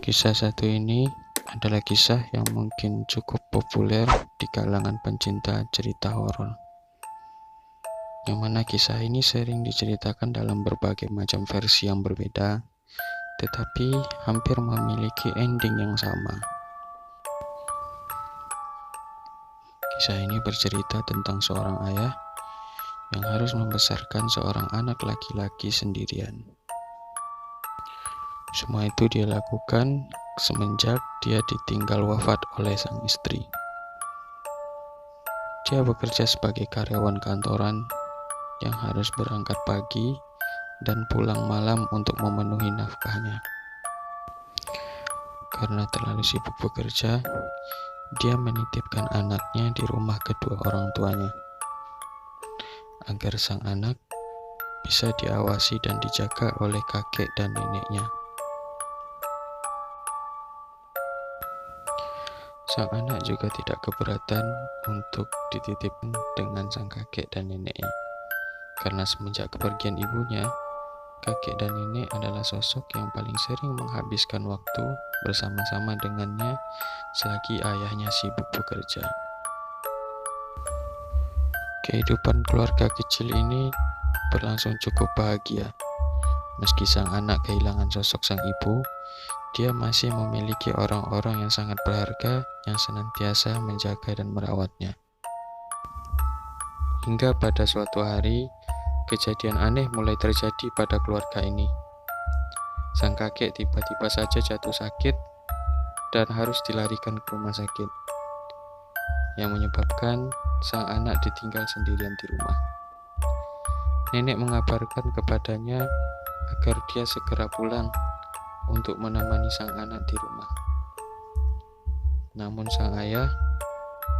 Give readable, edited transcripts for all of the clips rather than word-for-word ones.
Kisah satu ini adalah kisah yang mungkin cukup populer di kalangan pencinta cerita horor. Yang mana kisah ini sering diceritakan dalam berbagai macam versi yang berbeda, tetapi hampir memiliki ending yang sama. Kisah ini bercerita tentang seorang ayah yang harus membesarkan seorang anak laki-laki sendirian. Semua itu dia lakukan semenjak dia ditinggal wafat oleh sang istri. Dia bekerja sebagai karyawan kantoran yang harus berangkat pagi dan pulang malam untuk memenuhi nafkahnya. Karena terlalu sibuk bekerja, dia menitipkan anaknya di rumah kedua orang tuanya, agar sang anak bisa diawasi dan dijaga oleh kakek dan neneknya. Sang anak juga tidak keberatan untuk dititipkan dengan sang kakek dan neneknya. Karena semenjak kepergian ibunya, kakek dan nenek adalah sosok yang paling sering menghabiskan waktu bersama-sama dengannya selagi ayahnya sibuk bekerja. Kehidupan keluarga kecil ini berlangsung cukup bahagia. Meski sang anak kehilangan sosok sang ibu, dia masih memiliki orang-orang yang sangat berharga yang senantiasa menjaga dan merawatnya. Hingga pada suatu hari, kejadian aneh mulai terjadi pada keluarga ini. Sang kakek tiba-tiba saja jatuh sakit dan harus dilarikan ke rumah sakit, yang menyebabkan sang anak ditinggal sendirian di rumah. Nenek mengabarkan kepadanya agar dia segera pulang untuk menemani sang anak di rumah. Namun sang ayah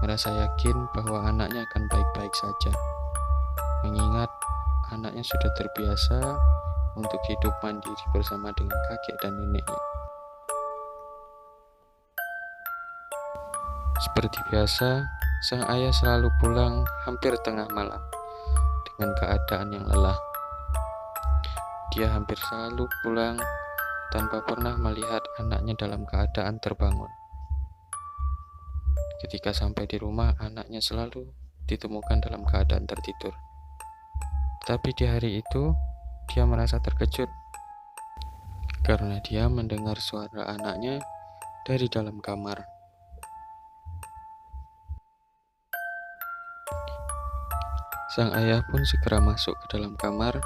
merasa yakin bahwa anaknya akan baik-baik saja, mengingat anaknya sudah terbiasa untuk hidup mandiri bersama dengan kakek dan neneknya. Seperti biasa, sang ayah selalu pulang hampir tengah malam dengan keadaan yang lelah. Dia hampir selalu pulang tanpa pernah melihat anaknya dalam keadaan terbangun. Ketika sampai di rumah, anaknya selalu ditemukan dalam keadaan tertidur. Tapi di hari itu, dia merasa terkejut karena dia mendengar suara anaknya dari dalam kamar. Sang ayah pun segera masuk ke dalam kamar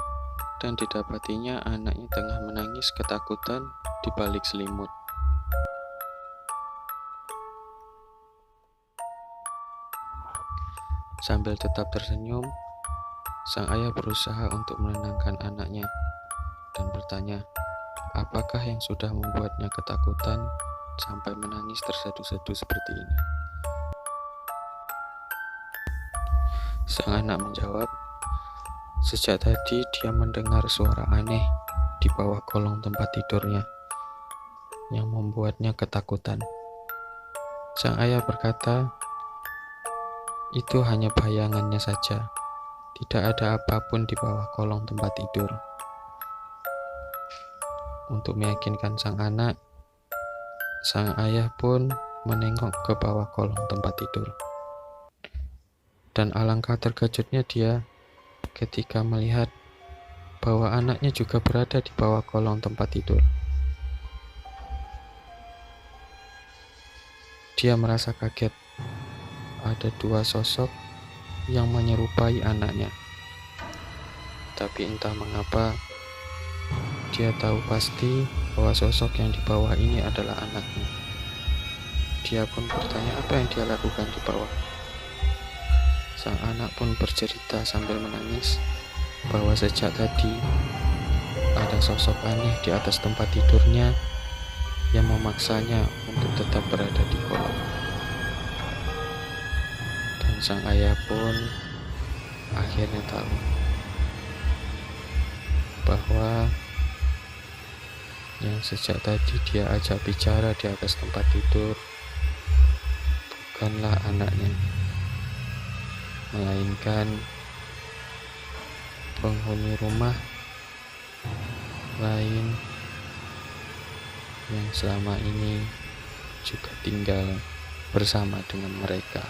dan didapatinya anaknya tengah menangis ketakutan di balik selimut. Sambil tetap tersenyum, sang ayah berusaha untuk menenangkan anaknya dan bertanya, apakah yang sudah membuatnya ketakutan sampai menangis terseduh-seduh seperti ini? Sang anak menjawab, sejak tadi dia mendengar suara aneh di bawah kolong tempat tidurnya yang membuatnya ketakutan. Sang ayah berkata, itu hanya bayangannya saja. Tidak ada apapun di bawah kolong tempat tidur. Untuk meyakinkan sang anak, sang ayah pun menengok ke bawah kolong tempat tidur. Dan alangkah terkejutnya dia ketika melihat bahwa anaknya juga berada di bawah kolong tempat tidur. Dia merasa kaget. Ada dua sosok yang menyerupai anaknya. Tapi entah mengapa, dia tahu pasti bahwa sosok yang di bawah ini adalah anaknya. Dia pun bertanya apa yang dia lakukan di bawah. Sang anak pun bercerita sambil menangis bahwa sejak tadi ada sosok aneh di atas tempat tidurnya yang memaksanya untuk tetap berada di kolong. Dan sang ayah pun akhirnya tahu bahwa yang sejak tadi dia ajak bicara di atas tempat tidur bukanlah anaknya, melainkan penghuni rumah lain yang selama ini juga tinggal bersama dengan mereka.